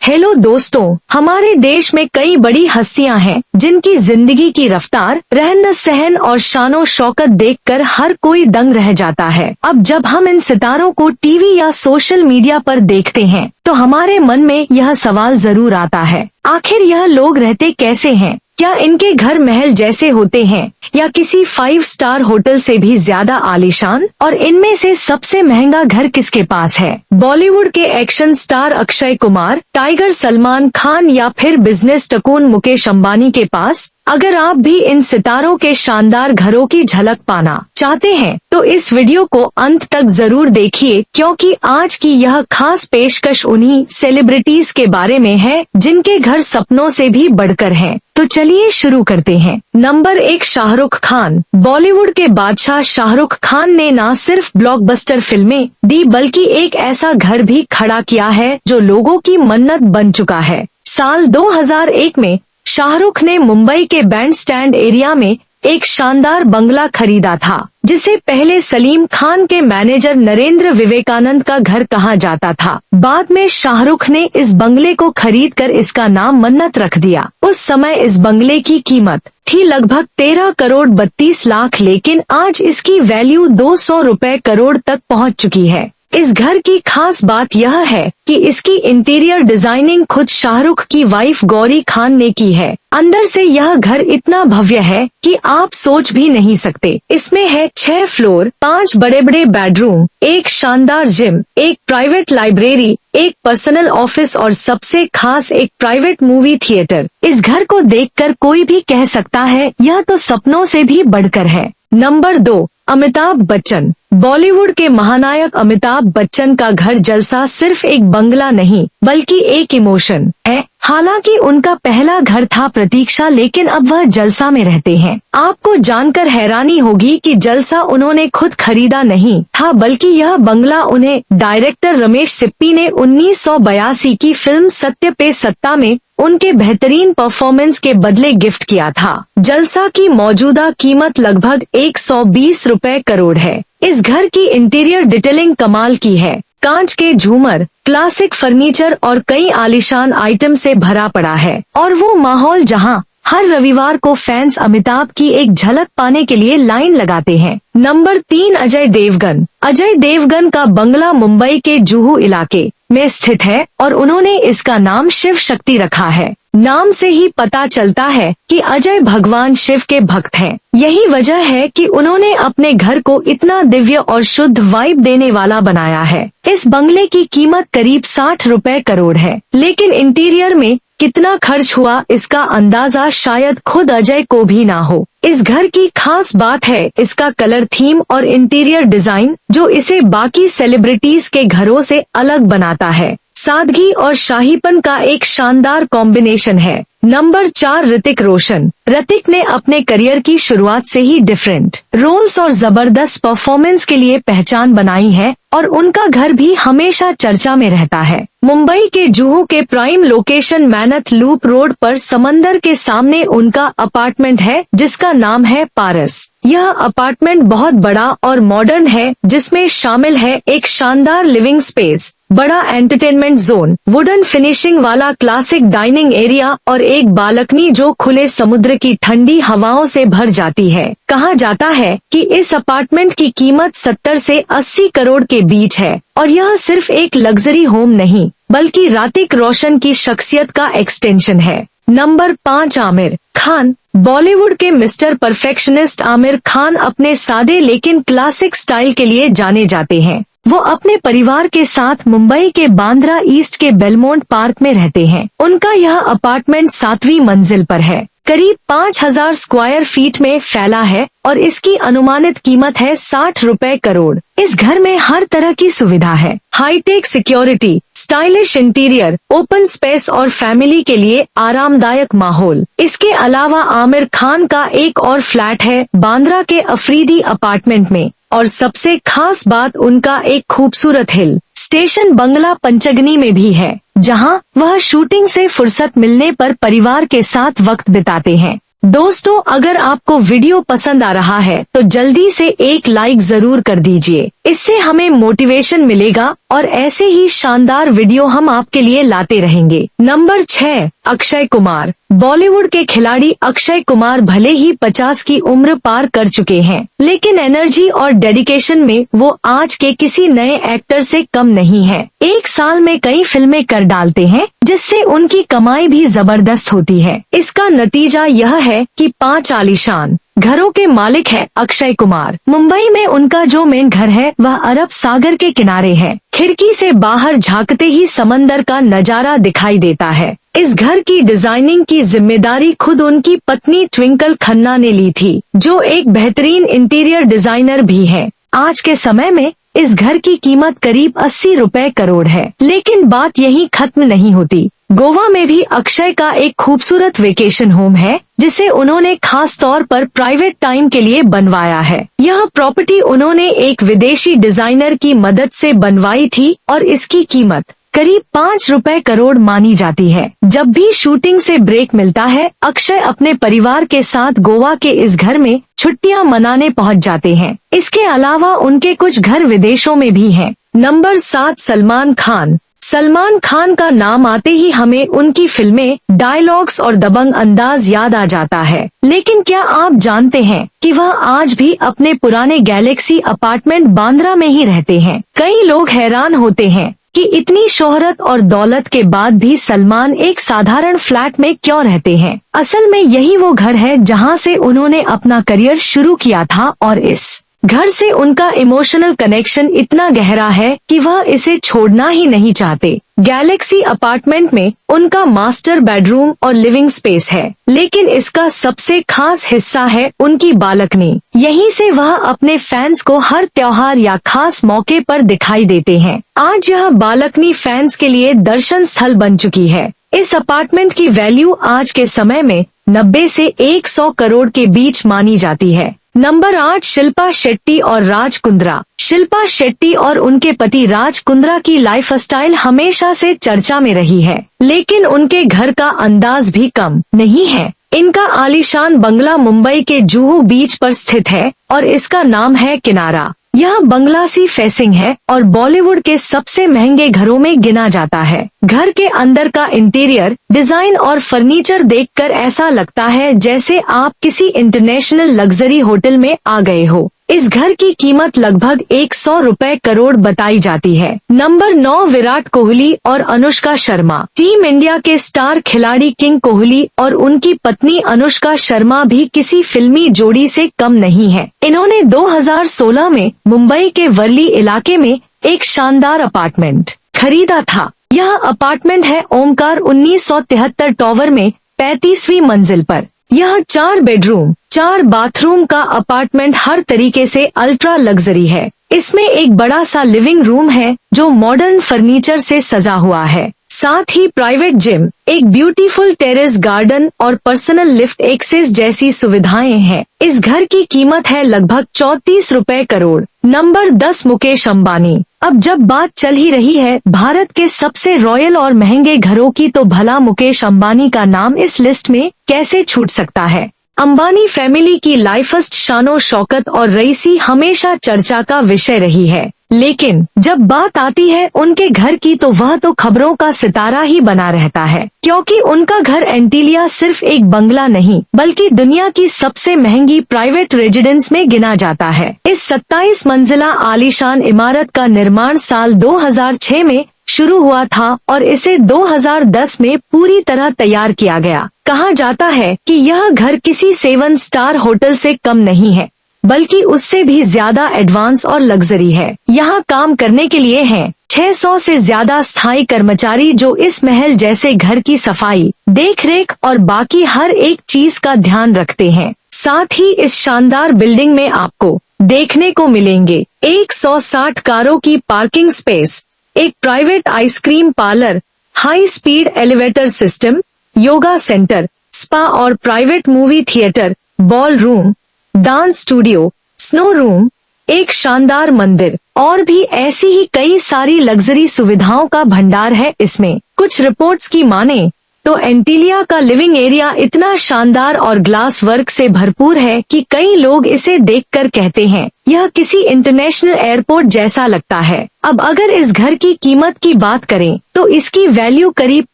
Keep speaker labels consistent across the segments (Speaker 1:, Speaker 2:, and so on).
Speaker 1: Hello दोस्तों, हमारे देश में कई बड़ी हस्तियां हैं जिनकी जिंदगी की रफ्तार, रहन सहन और शानो शौकत देखकर हर कोई दंग रह जाता है। अब जब हम इन सितारों को टीवी या सोशल मीडिया पर देखते हैं तो हमारे मन में यह सवाल जरूर आता है, आखिर यह लोग रहते कैसे हैं? क्या इनके घर महल जैसे होते हैं या किसी 5 स्टार होटल से भी ज्यादा आलीशान? और इनमें से सबसे महंगा घर किसके पास है? बॉलीवुड के action star Akshay Kumar, tiger Salman Khan या फिर बिजनेस टकून मुकेश अंबानी के पास? अगर आप भी इन सितारों के शानदार घरों की झलक पाना चाहते हैं तो इस वीडियो को अंत तक जरूर देखिए, क्योंकि आज की यह खास पेशकश उन्हीं सेलिब्रिटीज के बारे में है जिनके घर सपनों से भी बढ़कर हैं। तो चलिए शुरू करते हैं। नंबर 1, शाहरुख खान। बॉलीवुड के बादशाह शाहरुख खान ने न सिर्फ ब्लॉकबस्टर फिल्में दी बल्कि एक ऐसा घर भी खड़ा किया है जो लोगों की मन्नत बन चुका है। साल 2001 में शाहरुख ने मुंबई के बैंड स्टैंड एरिया में एक शानदार बंगला खरीदा था, जिसे पहले सलीम खान के मैनेजर नरेंद्र विवेकानंद का घर कहा जाता था। बाद में शाहरुख ने इस बंगले को खरीदकर इसका नाम मन्नत रख दिया। उस समय इस बंगले की कीमत थी लगभग 13 करोड़ 32 लाख, लेकिन आज इसकी वैल्यू 200 रुपए करोड़ तक पहुंच चुकी है। इस घर की खास बात यह है कि इसकी इंटीरियर डिजाइनिंग खुद शाहरुख की वाइफ गौरी खान ने की है। अंदर से यह घर इतना भव्य है कि आप सोच भी नहीं सकते। इसमें है 6 फ्लोर, 5 बड़े बड़े बेडरूम, एक शानदार जिम, एक प्राइवेट लाइब्रेरी, एक पर्सनल ऑफिस और सबसे खास एक प्राइवेट मूवी थिएटर। इस घर को देखकर कोई भी कह सकता है यह तो सपनों से भी बढ़कर है। नंबर 2, अमिताभ बच्चन। बॉलीवुड के महानायक अमिताभ बच्चन का घर जलसा सिर्फ एक बंगला नहीं बल्कि एक इमोशन है। हालांकि उनका पहला घर था प्रतीक्षा, लेकिन अब वह जलसा में रहते हैं। आपको जानकर हैरानी होगी कि जलसा उन्होंने खुद खरीदा नहीं था, बल्कि यह बंगला उन्हें डायरेक्टर रमेश सिप्पी ने 1982 की फिल्म सत्य पे सत्ता में उनके बेहतरीन परफॉर्मेंस के बदले गिफ्ट किया था। जलसा की मौजूदा कीमत लगभग 120 रुपए करोड़ है। इस घर की इंटीरियर डिटेलिंग कमाल की है। कांच के झूमर, क्लासिक फर्नीचर और कई आलीशान आइटम से भरा पड़ा है, और वो माहौल जहां हर रविवार को फैंस अमिताभ की एक झलक पाने के लिए लाइन लगाते हैं। नंबर 3, अजय देवगन। अजय देवगन का बंगला मुंबई के जुहू इलाके में स्थित है और उन्होंने इसका नाम शिव शक्ति रखा है। नाम से ही पता चलता है कि अजय भगवान शिव के भक्त हैं। यही वजह है कि उन्होंने अपने घर को इतना दिव्य और शुद्ध वाइब देने वाला बनाया है। इस बंगले की कीमत करीब 60 रुपए करोड़ है, लेकिन इंटीरियर में कितना खर्च हुआ इसका अंदाजा शायद खुद अजय को भी ना हो। इस घर की खास बात है इसका कलर थीम और इंटीरियर डिजाइन, जो इसे बाकी सेलिब्रिटीज के घरों से अलग बनाता है। सादगी और शाहीपन का एक शानदार कॉम्बिनेशन है। नंबर 4, ऋतिक रोशन। ऋतिक ने अपने करियर की शुरुआत से ही डिफरेंट रोल्स और जबरदस्त परफॉर्मेंस के लिए पहचान बनाई है, और उनका घर भी हमेशा चर्चा में रहता है। मुंबई के जुहू के प्राइम लोकेशन मैनथ लूप रोड पर समंदर के सामने उनका अपार्टमेंट है, जिसका नाम है पारस। यह अपार्टमेंट बहुत बड़ा और मॉडर्न है, जिसमें शामिल है एक शानदार लिविंग स्पेस, बड़ा एंटरटेनमेंट जोन, वुडन फिनिशिंग वाला क्लासिक डाइनिंग एरिया और एक बालकनी जो खुले समुद्र की ठंडी हवाओं से भर जाती है। कहा जाता है कि इस अपार्टमेंट की कीमत 70 से 80 करोड़ के बीच है, और यह सिर्फ एक लग्जरी होम नहीं बल्कि ऋतिक रोशन की शख्सियत का एक्सटेंशन है। नंबर 5, आमिर खान। बॉलीवुड के मिस्टर परफेक्शनिस्ट आमिर खान अपने सादे लेकिन क्लासिक स्टाइल के लिए जाने जाते हैं। वो अपने परिवार के साथ मुंबई के बांद्रा ईस्ट के बेलमोंट पार्क में रहते हैं। उनका यह अपार्टमेंट 7वीं मंजिल पर है, करीब 5000 स्क्वायर फीट में फैला है और इसकी अनुमानित कीमत है 60 रुपए करोड़। इस घर में हर तरह की सुविधा है, hi-tech security, stylish interior, open space और फैमिली के लिए आरामदायक माहौल। इसके अलावा आमिर खान का एक और फ्लैट है बांद्रा के अफरीदी अपार्टमेंट में, और सबसे खास बात उनका एक खूबसूरत हिल स्टेशन बंगला पंचगनी में भी है, जहां वह शूटिंग से फुर्सत मिलने पर परिवार के साथ वक्त बिताते हैं। दोस्तों, अगर आपको वीडियो पसंद आ रहा है तो जल्दी से एक लाइक जरूर कर दीजिए। इससे हमें मोटिवेशन मिलेगा और ऐसे ही शानदार वीडियो हम आपके लिए लाते रहेंगे। नंबर 6, अक्षय कुमार। बॉलीवुड के खिलाड़ी अक्षय कुमार भले ही 50 की उम्र पार कर चुके हैं, लेकिन एनर्जी और डेडिकेशन में वो आज के किसी नए एक्टर से कम नहीं है। एक साल में कई फिल्में कर डालते हैं, जिससे उनकी कमाई भी जबरदस्त होती है। इसका नतीजा यह है कि 5 आलीशान घरों के मालिक है अक्षय कुमार। मुंबई में उनका जो मेन घर है वह अरब सागर के किनारे है। खिड़की से बाहर झांकते ही समंदर का नजारा दिखाई देता है। इस घर की डिजाइनिंग की जिम्मेदारी खुद उनकी पत्नी ट्विंकल खन्ना ने ली थी, जो एक बेहतरीन इंटीरियर डिजाइनर भी है। आज के समय में इस घर की कीमत करीब 80 रुपए करोड़ है। लेकिन बात यहीं खत्म नहीं होती। गोवा में भी अक्षय का एक खूबसूरत वेकेशन होम है, जिसे उन्होंने खास तौर पर प्राइवेट टाइम के लिए बनवाया है। यह प्रॉपर्टी उन्होंने एक विदेशी डिजाइनर की मदद से बनवाई थी और इसकी कीमत करीब 5 रुपए करोड़ मानी जाती है। जब भी शूटिंग से ब्रेक मिलता है, अक्षय अपने परिवार के साथ गोवा के इस घर में छुट्टियां मनाने पहुंच जाते हैं। इसके अलावा उनके कुछ घर विदेशों में भी हैं। नंबर 7, सलमान खान। सलमान खान का नाम आते ही हमें उनकी फिल्में, डायलॉग्स और दबंग अंदाज याद आ जाता है। लेकिन क्या आप जानते हैं कि वह आज भी अपने पुराने गैलेक्सी अपार्टमेंट बांद्रा में ही रहते हैं? कई लोग हैरान होते हैं कि इतनी शोहरत और दौलत के बाद भी सलमान एक साधारण फ्लैट में क्यों रहते हैं। असल में यही वो घर है जहां से उन्होंने अपना करियर शुरू किया था और इस घर से उनका इमोशनल कनेक्शन इतना गहरा है कि वह इसे छोड़ना ही नहीं चाहते। गैलेक्सी अपार्टमेंट में उनका मास्टर बेडरूम और लिविंग स्पेस है, लेकिन इसका सबसे खास हिस्सा है उनकी बालकनी। यहीं से वह अपने फैंस को हर त्योहार या खास मौके पर दिखाई देते हैं। आज यह बालकनी फैंस के लिए दर्शन स्थल बन चुकी है। इस अपार्टमेंट की वैल्यू आज के समय में 90 से 100 करोड़ के बीच मानी जाती है। नंबर 8, शिल्पा शेट्टी और राज कुंद्रा। शिल्पा शेट्टी और उनके पति राज कुंद्रा की लाइफस्टाइल हमेशा से चर्चा में रही है, लेकिन उनके घर का अंदाज भी कम नहीं है। इनका आलीशान बंगला मुंबई के जुहू बीच पर स्थित है और इसका नाम है किनारा। यह बंगला सी फेसिंग है और बॉलीवुड के सबसे महंगे घरों में गिना जाता है। घर के अंदर का इंटीरियर डिजाइन और फर्नीचर देखकर ऐसा लगता है जैसे आप किसी इंटरनेशनल लग्जरी होटल में आ गए हो। इस घर की कीमत लगभग 100 रुपए करोड़ बताई जाती है। नंबर 9, विराट कोहली और अनुष्का शर्मा। टीम इंडिया के स्टार खिलाड़ी किंग कोहली और उनकी पत्नी अनुष्का शर्मा भी किसी फिल्मी जोड़ी से कम नहीं है। इन्होंने 2016 में मुंबई के वर्ली इलाके में एक शानदार अपार्टमेंट खरीदा था। यह अपार्टमेंट है ओमकार 1973 टावर में 35वीं मंजिल पर। यह 4 बेडरूम 4 बाथरूम का अपार्टमेंट हर तरीके से अल्ट्रा लग्जरी है। इसमें एक बड़ा सा लिविंग रूम है जो मॉडर्न फर्नीचर से सजा हुआ है। साथ ही प्राइवेट जिम, एक ब्यूटीफुल टेरेस गार्डन और पर्सनल लिफ्ट एक्सेस जैसी सुविधाएं हैं। इस घर की कीमत है लगभग 34 रुपए करोड़। नंबर 10, मुकेश अंबानी। अब जब बात चल ही रही है भारत के सबसे रॉयल और महंगे घरों की, तो भला मुकेश अंबानी का नाम इस लिस्ट में कैसे छूट सकता है। अंबानी फैमिली की लाइफस्ट शानो शौकत और रईसी हमेशा चर्चा का विषय रही है, लेकिन जब बात आती है उनके घर की तो वह तो खबरों का सितारा ही बना रहता है, क्योंकि उनका घर एंटीलिया सिर्फ एक बंगला नहीं बल्कि दुनिया की सबसे महंगी प्राइवेट रेजिडेंस में गिना जाता है। इस 27 मंजिला आलीशान इमारत का निर्माण साल 2006 में शुरू हुआ था और इसे 2010 में पूरी तरह तैयार किया गया। कहा जाता है कि यह घर किसी 7 स्टार होटल से कम नहीं है, बल्कि उससे भी ज्यादा एडवांस और लग्जरी है। यहाँ काम करने के लिए हैं 600 से ज्यादा स्थायी कर्मचारी जो इस महल जैसे घर की सफाई, देखरेख और बाकी हर एक चीज का ध्यान रखते हैं। साथ ही इस शानदार बिल्डिंग में आपको देखने को मिलेंगे 160 कारों की पार्किंग स्पेस, एक private ice cream parlour, high speed elevator system, yoga centre, spa और private movie theatre, ballroom, dance studio, snow room, एक शानदार मंदिर और भी ऐसी ही कई सारी लग्जरी सुविधाओं का भंडार है इसमें। कुछ रिपोर्ट्स की माने तो एंटीलिया का लिविंग एरिया इतना शानदार और ग्लास वर्क से भरपूर है कि कई लोग इसे देखकर कहते हैं यह किसी इंटरनेशनल एयरपोर्ट जैसा लगता है। अब अगर इस घर की कीमत की बात करें तो इसकी वैल्यू करीब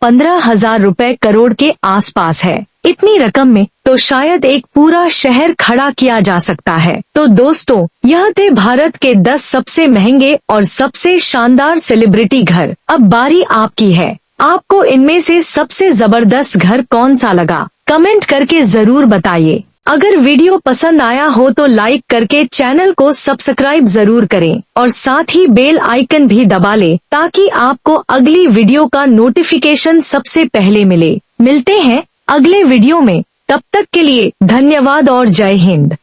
Speaker 1: 15,000 रुपए करोड़ के आसपास है। इतनी रकम में तो शायद एक पूरा शहर खड़ा किया जा सकता है। तो दोस्तों, यह थे भारत के 10 सबसे महंगे और सबसे शानदार सेलिब्रिटी घर। अब बारी आपकी है। आपको इनमें से सबसे जबरदस्त घर कौन सा लगा? कमेंट करके जरूर बताइए। अगर वीडियो पसंद आया हो तो लाइक करके चैनल को सब्सक्राइब जरूर करें और साथ ही बेल आइकन भी दबा लें ताकि आपको अगली वीडियो का नोटिफिकेशन सबसे पहले मिले। मिलते हैं अगले वीडियो में, तब तक के लिए धन्यवाद और जय हिंद।